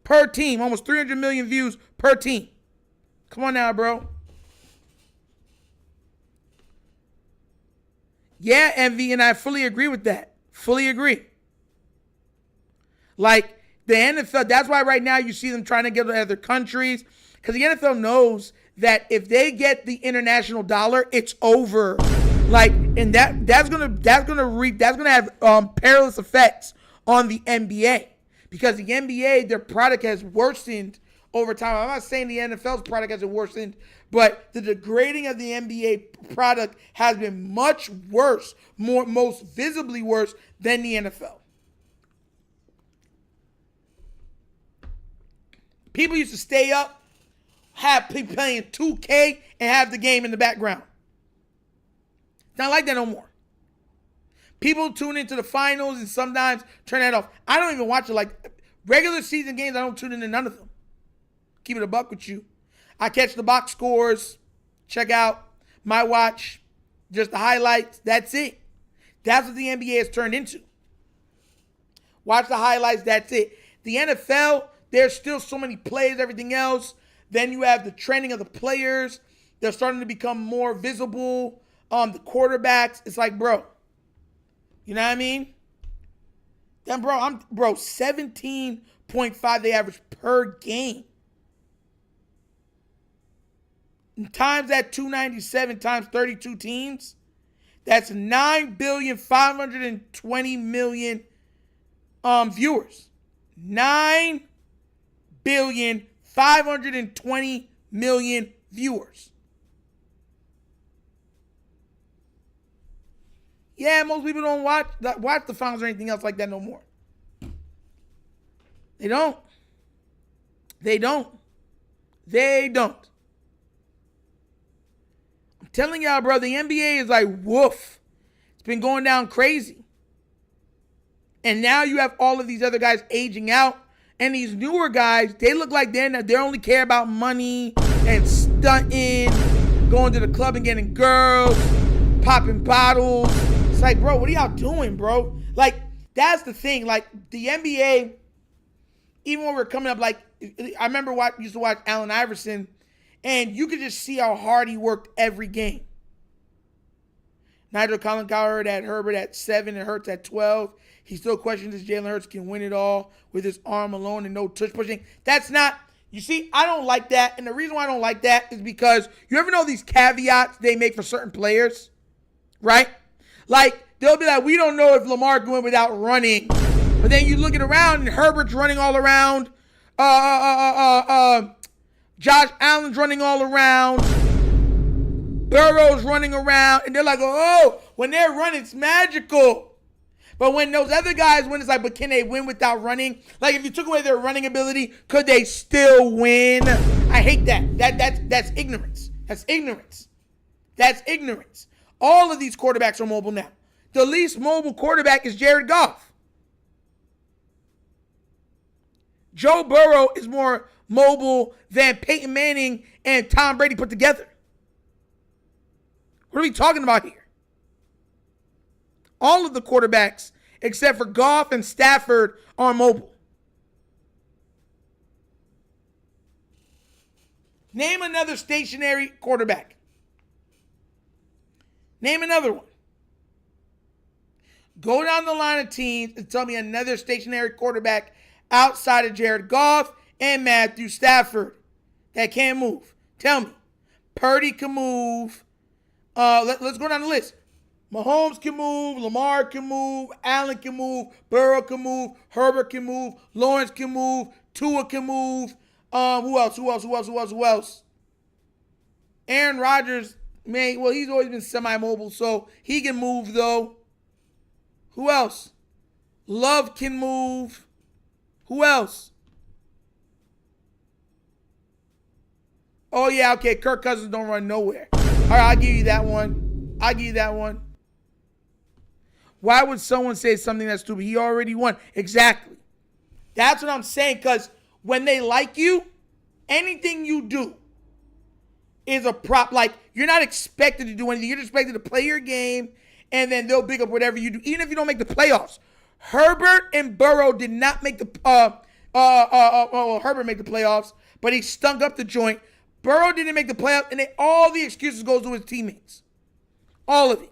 Per team. Almost 300 million views per team. Come on now, bro. Yeah, Envy, and I fully agree with that. Fully agree. Like, the NFL, that's why right now you see them trying to get to other countries, because the NFL knows that if they get the international dollar, it's over. Like, and that's gonna have perilous effects on the NBA, because the NBA, their product has worsened over time. I'm not saying the NFL's product hasn't worsened, but the degrading of the NBA product has been much worse, most visibly worse than the NFL. People used to stay up, have people playing 2K, and have the game in the background. It's not like that no more. People tune into the finals and sometimes turn that off. I don't even watch it. Like, regular season games, I don't tune into none of them. Keep it a buck with you. I catch the box scores, check out my watch, just the highlights. That's it. That's what the NBA has turned into. Watch the highlights, that's it. The NFL, there's still so many plays, everything else. Then you have the trending of the players. They're starting to become more visible. The quarterbacks. It's like, bro, you know what I mean? Then, bro, 17.5 they average per game. And times that 297 times 32 teams, that's 9,520,000,000 viewers. 9,520,000,000 viewers. Yeah, most people don't watch the finals or anything else like that no more. They don't. They don't. They don't. I'm telling y'all, bro, the NBA is like, woof. It's been going down crazy. And now you have all of these other guys aging out. And these newer guys, they look like they only care about money and stunting, going to the club and getting girls, popping bottles. It's like, bro, what are y'all doing, bro? Like, that's the thing. Like, the NBA, even when we're coming up, like, I remember used to watch Allen Iverson, and you could just see how hard he worked every game. Nigel Colin Cowherd had Herbert at 7 and Hurts at 12. He still questions if Jalen Hurts can win it all with his arm alone and no touch pushing. That's not, you see, I don't like that. And the reason why I don't like that is because you ever know these caveats they make for certain players, right? Like, they'll be like, we don't know if Lamar can win without running. But then you look it around and Herbert's running all around. Josh Allen's running all around. Burrow's running around. And they're like, oh, when they're running, it's magical. But when those other guys win, it's like, but can they win without running? Like, if you took away their running ability, could they still win? I hate that. That's ignorance. That's ignorance. That's ignorance. All of these quarterbacks are mobile now. The least mobile quarterback is Jared Goff. Joe Burrow is more mobile than Peyton Manning and Tom Brady put together. What are we talking about here? All of the quarterbacks, except for Goff and Stafford, are mobile. Name another stationary quarterback. Name another one. Go down the line of teams and tell me another stationary quarterback outside of Jared Goff and Matthew Stafford that can't move. Tell me. Purdy can move. Let's go down the list. Mahomes can move. Lamar can move. Allen can move. Burrow can move. Herbert can move. Lawrence can move. Tua can move. Who else? Aaron Rodgers, man, well, he's always been semi-mobile, so he can move, though. Who else? Love can move. Who else? Oh, yeah, okay, Kirk Cousins don't run nowhere. All right, I'll give you that one. Why would someone say something that's stupid? He already won. Exactly. That's what I'm saying, because when they like you, anything you do is a prop. Like, you're not expected to do anything. You're expected to play your game, and then they'll pick up whatever you do, even if you don't make the playoffs. Herbert and Burrow did not make the Herbert made the playoffs, but he stunk up the joint. Burrow didn't make the playoffs, and all the excuses goes to his teammates. All of it.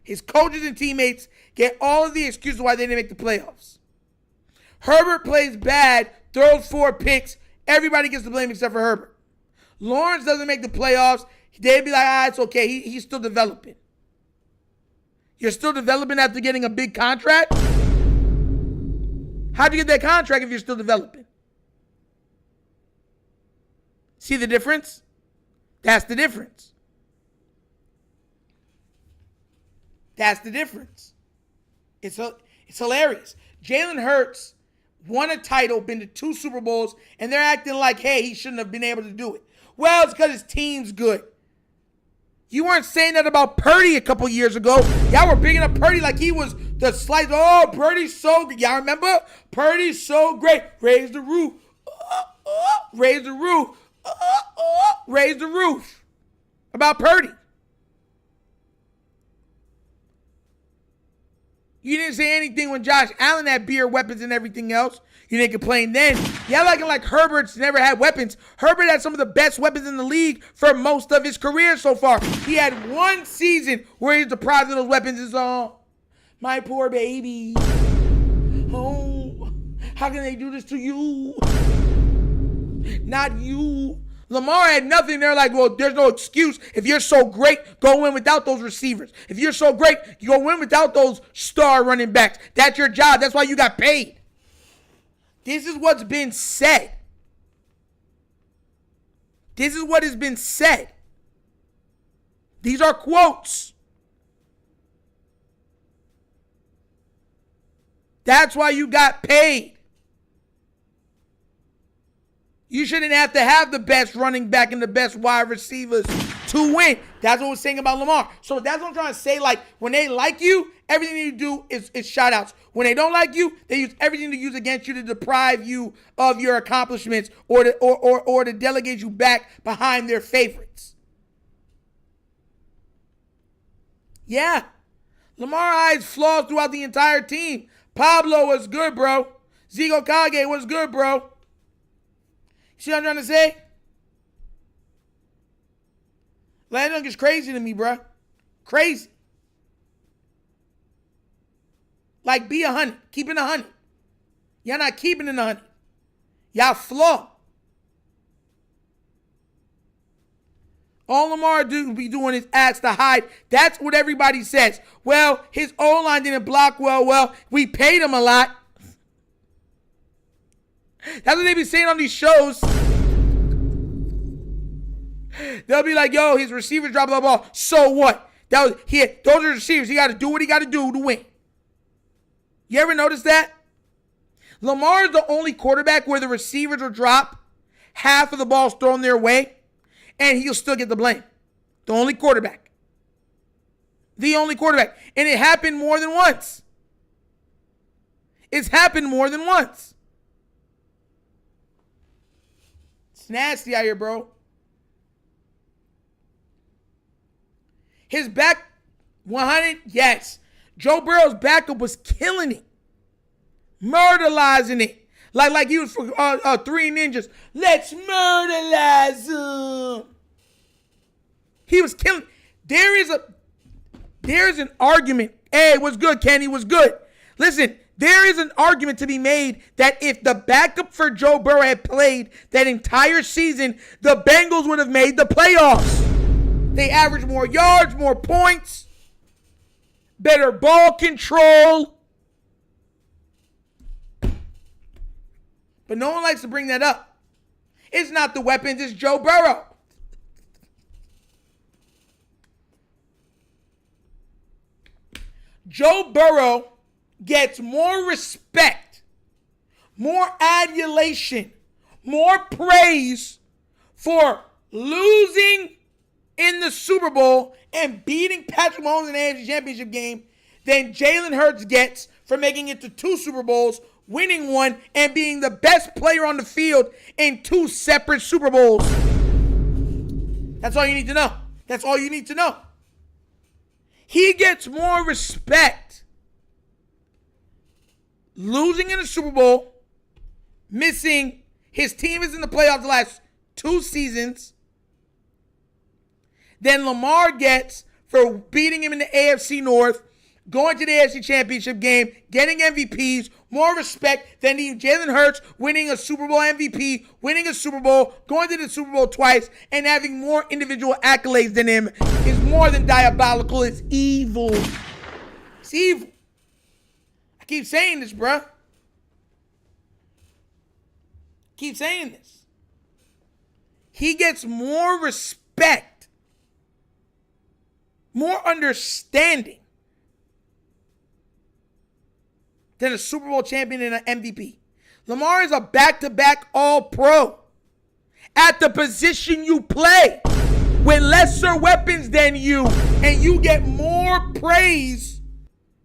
his coaches and teammates get all of the excuses why they didn't make the playoffs. Herbert plays bad, throws 4 picks. Everybody gets the blame except for Herbert. Lawrence doesn't make the playoffs. They'd be like, it's okay. He's still developing. You're still developing after getting a big contract? How'd you get that contract if you're still developing? See the difference? That's the difference. That's the difference. It's hilarious. Jalen Hurts won a title, been to 2 Super Bowls, and they're acting like, hey, he shouldn't have been able to do it. Well, it's because his team's good. You weren't saying that about Purdy a couple years ago. Y'all were bigging up Purdy like he was the slice. Oh, Purdy's so good. Y'all remember? Purdy's so great. Raise the roof. Raise the roof. Raise the roof. About Purdy. You didn't say anything when Josh Allen had beer weapons and everything else. You didn't complain then. Y'all acting like Herbert's never had weapons. Herbert had some of the best weapons in the league for most of his career so far. He had 1 season where he's deprived of those weapons. It's all, my poor baby. Oh, how can they do this to you? Not you. Lamar had nothing. They're like, well, there's no excuse. If you're so great, go win without those receivers. If you're so great, you go win without those star running backs. That's your job. That's why you got paid. This is what's been said. This is what has been said. These are quotes. That's why you got paid. You shouldn't have to have the best running back and the best wide receivers to win. That's what we're saying about Lamar. So that's what I'm trying to say. Like, when they like you, everything you do is shout outs. When they don't like you, they use everything to use against you to deprive you of your accomplishments or to delegate you back behind their favorites. Yeah. Lamar hides flaws throughout the entire team. Pablo was good, bro. Zico Kage was good, bro. See what I'm trying to say? Landon is crazy to me, bro. Crazy. Like, be 100. Keep it 100. Y'all not keeping it 100. Y'all flaw. All Lamar be doing is acts to hide. That's what everybody says. Well, his O-line didn't block well. Well, we paid him a lot. That's what they be saying on these shows. They'll be like, yo, his receivers dropped the ball. So what? Those are receivers. He got to do what he got to do to win. You ever notice that? Lamar is the only quarterback where the receivers will drop, half of the ball's thrown their way, and he'll still get the blame. The only quarterback. The only quarterback. And it happened more than once. It's happened more than once. It's nasty out here, bro. His back, 100, yes. Joe Burrow's backup was killing it. Murderizing it. Like he was for Three Ninjas. Let's murderize him. He was killing. There is an argument. Hey, what's good, Kenny? What's good? Listen, there is an argument to be made that if the backup for Joe Burrow had played that entire season, the Bengals would have made the playoffs. They average more yards, more points, better ball control. But no one likes to bring that up. It's not the weapons, it's Joe Burrow. Joe Burrow gets more respect, more adulation, more praise for losing in the Super Bowl and beating Patrick Mahomes in the AFC Championship game than Jalen Hurts gets for making it to 2 Super Bowls, winning 1, and being the best player on the field in 2 separate Super Bowls. That's all you need to know. That's all you need to know. He gets more respect losing in the Super Bowl, missing, his team is in the playoffs the last 2 seasons, than Lamar gets for beating him in the AFC North, going to the AFC Championship game, getting MVPs, more respect than Jalen Hurts winning a Super Bowl MVP, winning a Super Bowl, going to the Super Bowl twice, and having more individual accolades than him is more than diabolical. It's evil. It's evil. I keep saying this, bruh. Keep saying this. He gets more respect, more understanding than a Super Bowl champion and an MVP. Lamar is a back-to-back All-Pro at the position you play with lesser weapons than you, and you get more praise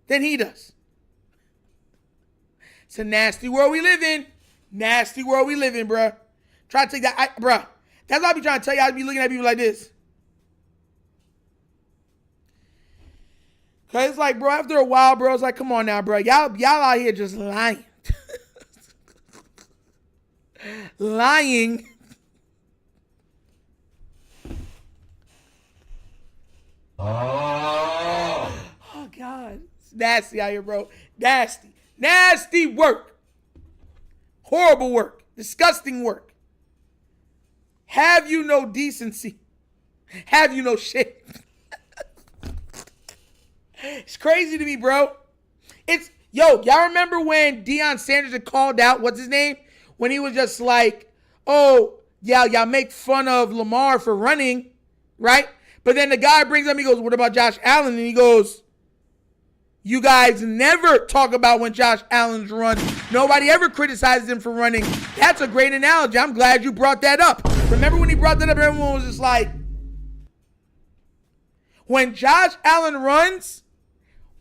than he does. It's a nasty world we live in. Nasty world we live in, bruh. Try to take that, bruh. That's why I be trying to tell you. I be looking at people like this. Cause it's like, bro, after a while, bro, it's like, come on now, bro. Y'all out here just lying. Lying. Oh, God. It's nasty out here, bro. Nasty. Nasty work. Horrible work. Disgusting work. Have you no decency? Have you no shame? It's crazy to me, bro. Y'all remember when Deion Sanders had called out, what's his name? When he was just like, oh, yeah, y'all make fun of Lamar for running, right? But then the guy brings up, he goes, what about Josh Allen? And he goes, you guys never talk about when Josh Allen's running. Nobody ever criticizes him for running. That's a great analogy. I'm glad you brought that up. Remember when he brought that up, everyone was just like, when Josh Allen runs,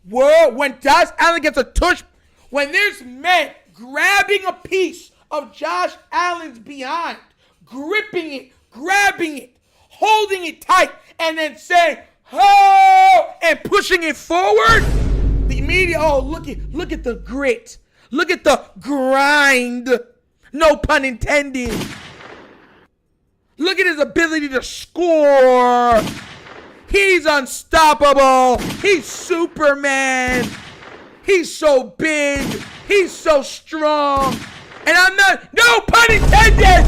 when Josh Allen gets a tush, when there's men grabbing a piece of Josh Allen's behind, gripping it, grabbing it, holding it tight, and then saying, oh, and pushing it forward, the media, oh, look at the grit. Look at the grind. No pun intended. Look at his ability to score. He's unstoppable. He's Superman. He's so big. He's so strong. And I'm not, no pun intended.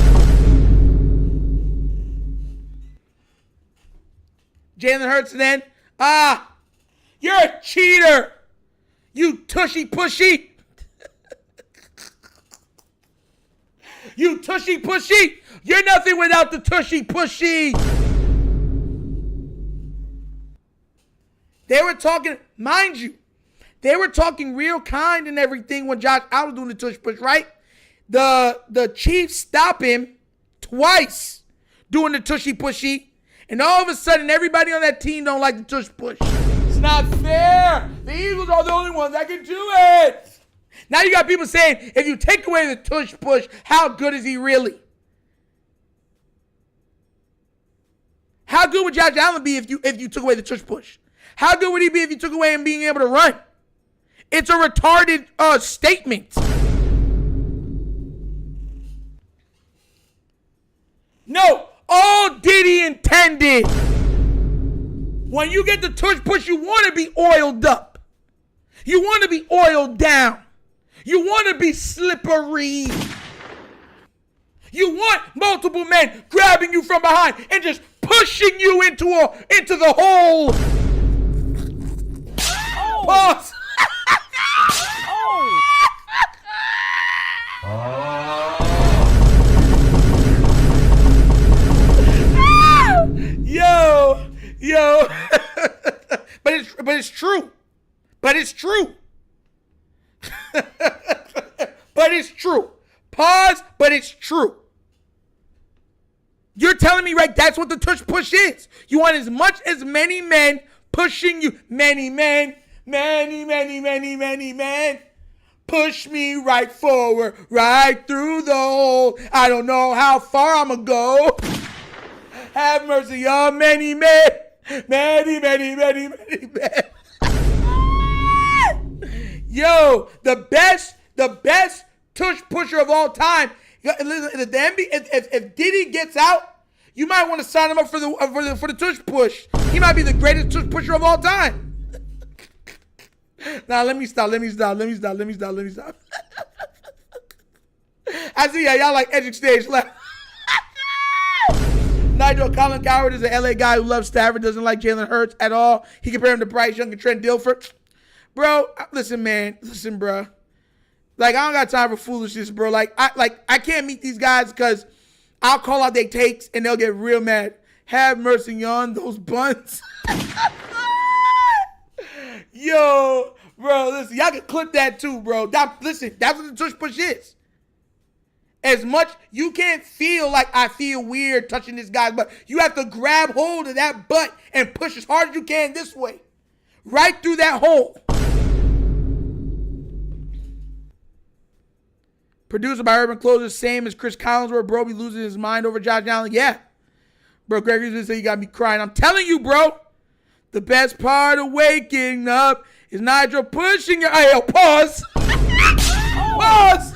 Jalen Hurts then, you're a cheater. You tushy pushy. You tushy pushy. You're nothing without the tushy pushy. They were talking, mind you, they were talking real kind and everything when Josh Allen was doing the tush push, right? The Chiefs stop him twice doing the tushy pushy, and all of a sudden everybody on that team don't like the tush push. It's not fair. The Eagles are the only ones that can do it. Now you got people saying, if you take away the tush push, how good is he really? How good would Josh Allen be if you took away the tush push? How good would he be if you took away him being able to run? It's a retarded statement. No, all Diddy intended. When you get the tush push, you want to be oiled up. You want to be oiled down. You want to be slippery. You want multiple men grabbing you from behind and just pushing you into the hole. Oh. Pause. Yo. But it's true. But it's true. But it's true. Pause, but it's true. You're telling me, right, that's what the tush push is. You want as many men pushing you. Many men. Push me right forward, right through the hole. I don't know how far I'm going to go. Have mercy on many men. Many men. Yo, the best tush pusher of all time. If Diddy gets out, you might want to sign him up for the tush push. He might be the greatest tush pusher of all time. Nah, let me stop. I see y'all like Edge Stage left. Nigel, Colin Coward is an LA guy who loves Stafford, doesn't like Jalen Hurts at all. He compared him to Bryce Young and Trent Dilfer. Bro, listen, bro. Like, I don't got time for foolishness, bro. Like I can't meet these guys because I'll call out their takes and they'll get real mad. Have mercy on those buns. Yo, bro, listen, y'all can clip that too, bro. Listen, that's what the tush push is. As much, you can't feel like I feel weird touching this guy, but you have to grab hold of that butt and push as hard as you can this way. Right through that hole. Produced by Urban Closer, same as Chris Collinsworth. Bro be losing his mind over Josh Allen. Yeah. Bro, Gregory's gonna say you got me crying. I'm telling you, bro. The best part of waking up is Nigel pushing your... Hey, yo, pause. Pause.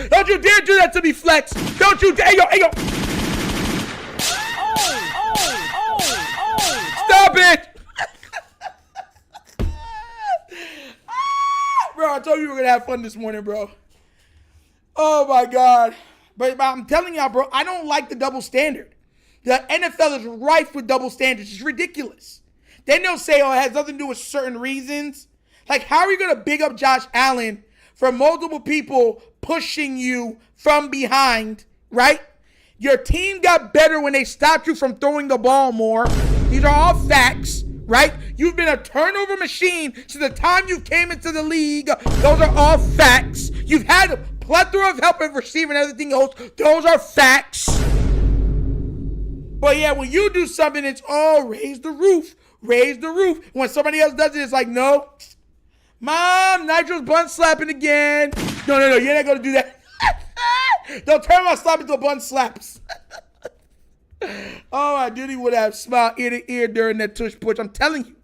Don't you dare do that to me, Flex. Don't you dare. Hey, yo. Stop it. Bro, I told you we were going to have fun this morning, bro. Oh, my God. But I'm telling y'all, bro, I don't like the double standard. The NFL is rife with double standards. It's ridiculous. Then they'll say, oh, it has nothing to do with certain reasons. Like, how are you going to big up Josh Allen for multiple people pushing you from behind, right? Your team got better when they stopped you from throwing the ball more. These are all facts, right? You've been a turnover machine since the time you came into the league. Those are all facts. You've had a plethora of help at receiver and everything else. Those are facts. But yeah, when you do something, it's all raise the roof. Raise the roof. When somebody else does it, it's like, no. Mom, Nigel's bun slapping again. No, you're not going to do that. Don't turn my slap into a bun slaps. Oh, I really would have smiled ear to ear during that tush push. I'm telling you.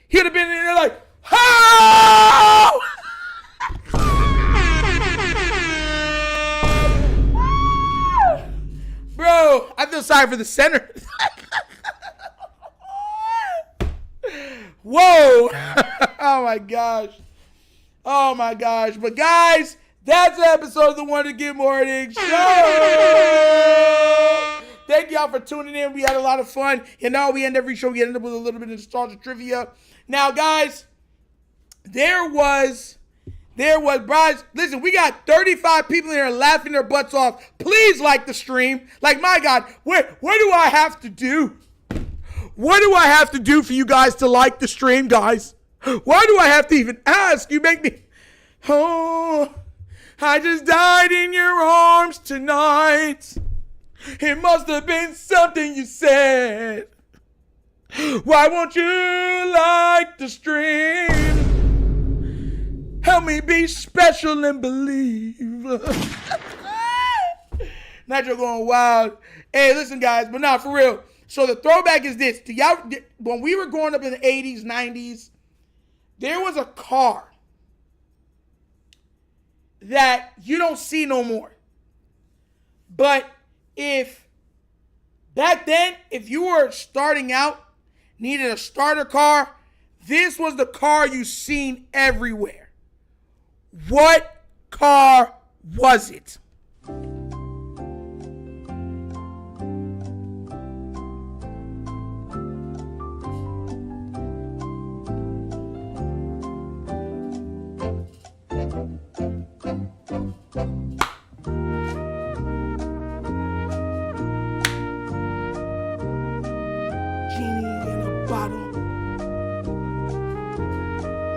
He would have been in there like, oh! Bro, I feel sorry for the center. Whoa. Oh, my gosh. But, guys, that's the episode of the Wonder Kid Morning Show. Thank y'all for tuning in. We had a lot of fun. You know, we end every show. We end up with a little bit of nostalgia trivia. Now, guys, there was, Bryce, listen, we got 35 people in here laughing their butts off. Please like the stream. Like, my God, what do I have to do? What do I have to do for you guys to like the stream, guys? Why do I have to even ask? You make me, oh, I just died in your arms tonight. It must have been something you said. Why won't you like the stream? Help me be special and believe. Nitro going wild. Hey, listen, guys, but nah, for real. So the throwback is this. When we were growing up in the 80s, 90s, there was a car that you don't see no more. But back then, if you were starting out, needed a starter car, this was the car you seen everywhere. What car was it?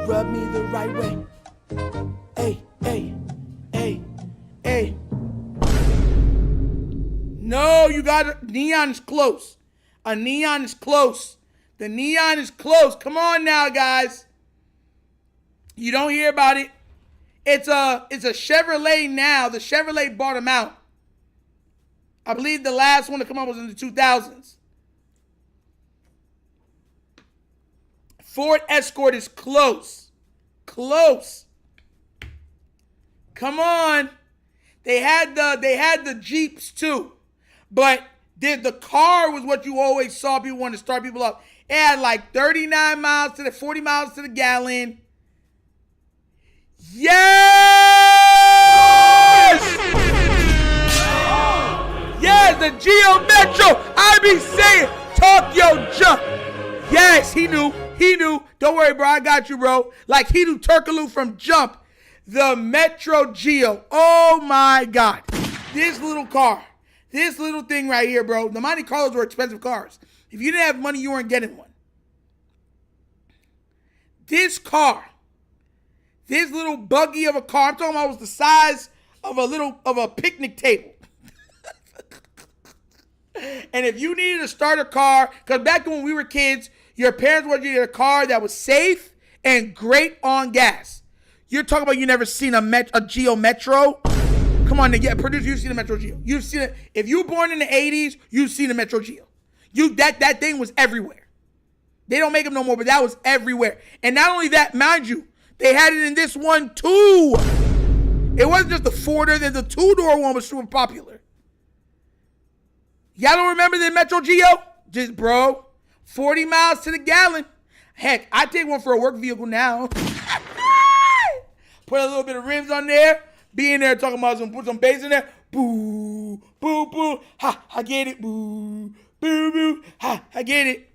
Rub me the right way. Hey. No, you got it. Neon is close. A neon is close. The neon is close. Come on now, guys. You don't hear about it. It's a Chevrolet now. The Chevrolet bought them out. I believe the last one to come up was in the 2000s. Ford Escort is close. Close. Come on. They had the Jeeps too. But the car was what you always saw people want to start people up. It had like 39 miles to the 40 miles to the gallon. Yes! Yes, the Geo Metro. I be saying, talk your junk. Yes, he knew. He knew. Don't worry, bro. I got you, bro. Like he knew Turkaloo from Jump. The Metro Geo. Oh my God. This little car. This little thing right here, bro. The Monte Carlos were expensive cars. If you didn't have money, you weren't getting one. This car. This little buggy of a car. I'm talking about was the size of a picnic table. And if you needed to start a car, because back when we were kids, your parents wanted you to get a car that was safe and great on gas. You're talking about you never seen a Geo Metro? Come on, yeah, producer, you've seen the Metro Geo. You've seen it. If you were born in the 80s, you've seen the Metro Geo. That thing was everywhere. They don't make them no more, but that was everywhere. And not only that, mind you, they had it in this one too. It wasn't just the 4-door, the 2-door one was super popular. Y'all don't remember the Metro Geo? Just, bro, 40 miles to the gallon. Heck, I take one for a work vehicle now. Put a little bit of rims on there. Be in there talking about put some bass in there. Boo, boo, boo. Ha, I get it. Boo, boo, boo. Ha, I get it.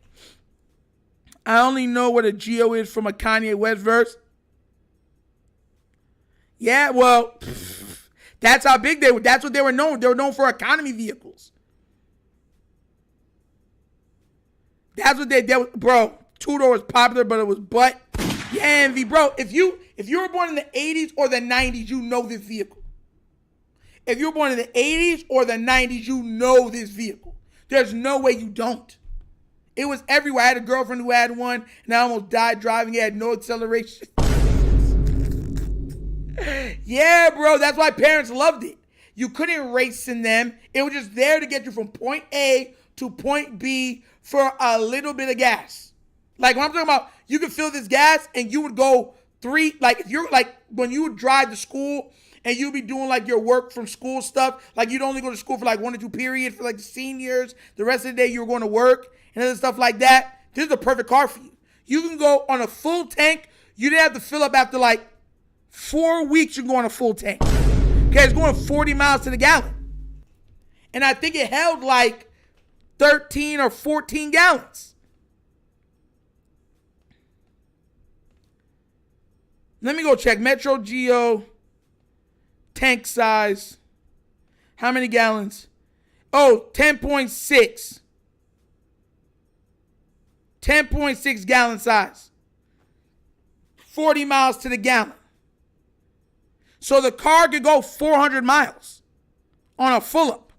I only know what a Geo is from a Kanye West verse. Yeah, well, that's how big they were. That's what they were known. They were known for economy vehicles. That's what they bro. 2-door was popular, but it was butt. Yeah, envy, bro. If you were born in the 80s or the 90s, you know this vehicle. If you were born in the 80s or the 90s, you know this vehicle. There's no way you don't. It was everywhere. I had a girlfriend who had one, and I almost died driving. It had no acceleration. Yeah, bro. That's why parents loved it. You couldn't race in them. It was just there to get you from point A to point B for a little bit of gas. Like when I'm talking about, you could fill this gas and you would go like if you're like when you would drive to school and you'd be doing like your work from school stuff, like you'd only go to school for like 1 or 2 periods for like the seniors. The rest of the day you were going to work and other stuff like that. This is the perfect car for you. You can go on a full tank. You didn't have to fill up after like 4 weeks. You can go on a full tank. Okay, it's going 40 miles to the gallon. And I think it held like 13 or 14 gallons. Let me go check. Metro Geo tank size. How many gallons? Oh, 10.6. 10.6 gallon size. 40 miles to the gallon. So the car could go 400 miles on a full up.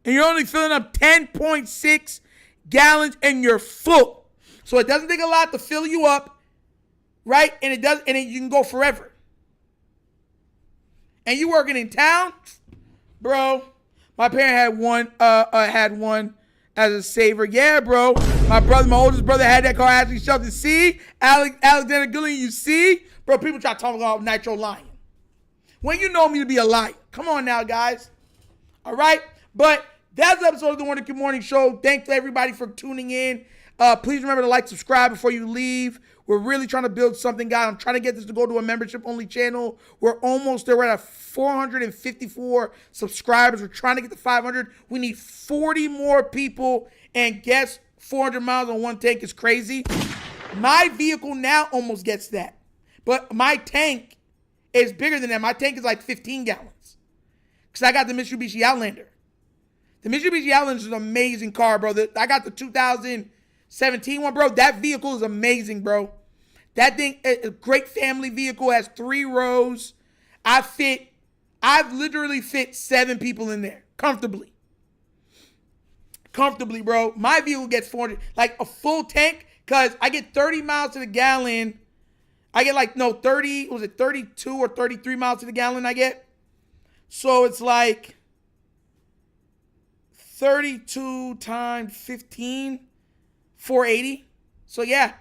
And you're only filling up 10.6 gallons and you're full. So it doesn't take a lot to fill you up. Right? And you can go forever. And you working in town? Bro, my parent had one as a saver. Yeah, bro. My oldest brother had that car. Actually shoved it. See? Alexander Gillian, you see? Bro, people try to talk about Nitro lying. When you know me to be a liar. Come on now, guys. All right? But that's the episode of the Wonder Kid Morning Show. Thanks to everybody for tuning in. Please remember to like, subscribe before you leave. We're really trying to build something, guys. I'm trying to get this to go to a membership-only channel. We're almost there. We're at 454 subscribers. We're trying to get to 500. We need 40 more people. And guess 400 miles on one tank is crazy. My vehicle now almost gets that. But my tank is bigger than that. My tank is like 15 gallons. Because I got the Mitsubishi Outlander. The Mitsubishi Outlander is an amazing car, bro. I got the 2017 one, bro. That vehicle is amazing, bro. That thing, a great family vehicle, has 3 rows. I've literally fit 7 people in there comfortably. Comfortably, bro. My vehicle gets 400, like a full tank, because I get 30 miles to the gallon. I get 32 or 33 miles to the gallon I get? So it's like 32 times 15, 480. So yeah,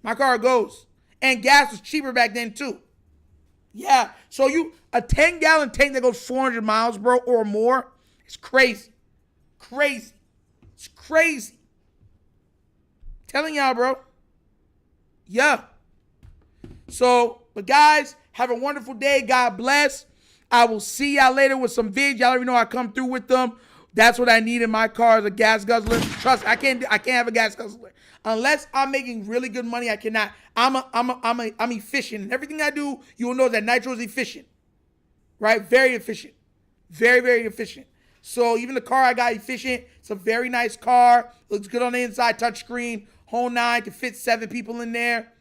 my car goes. And gas was cheaper back then too. Yeah, so a 10-gallon tank that goes 400 miles, bro, or more, it's crazy. Crazy. It's crazy. Telling y'all, bro. Yeah. So, but guys, have a wonderful day. God bless. I will see y'all later with some vids. Y'all already know I come through with them. That's what I need in my car, is a gas guzzler. Trust, I can't have a gas guzzler unless I'm making really good money. I cannot. I'm efficient. And everything I do, you will know that Nitro is efficient, right? Very efficient, very, very efficient. So even the car I got, efficient. It's a very nice car. Looks good on the inside, touchscreen, whole nine. Can fit 7 people in there.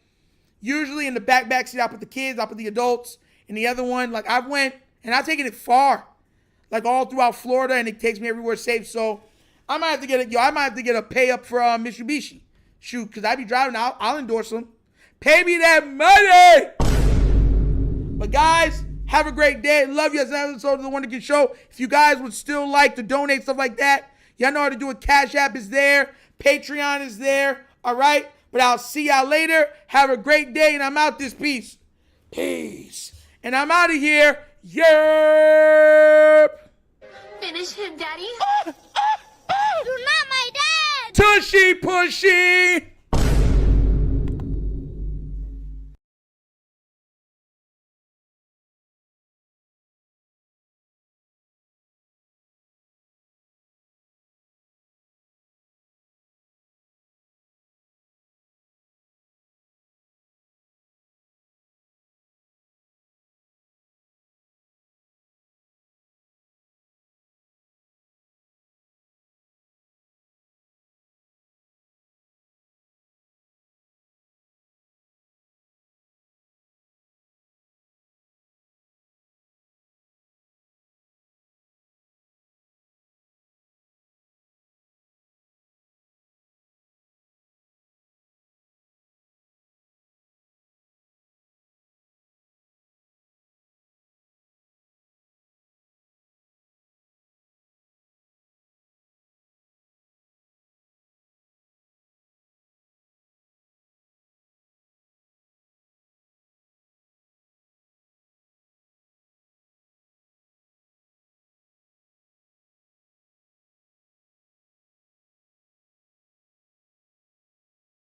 Usually in the back seat, I put the kids, I put the adults. And the other one, like I went and I've taken it far, like all throughout Florida, and it takes me everywhere safe. So I might have to get a pay up for Mitsubishi. Shoot, because I be driving. I'll endorse them. Pay me that money. But guys, have a great day. Love you. As an episode of The Wonder Kid Show. If you guys would still like to donate, stuff like that, y'all know how to do it. Cash App is there. Patreon is there. All right? But I'll see y'all later. Have a great day, and I'm out this piece. Peace. And I'm out of here. Yerp. Finish him, Daddy. You're not my dad. Tushy pushy.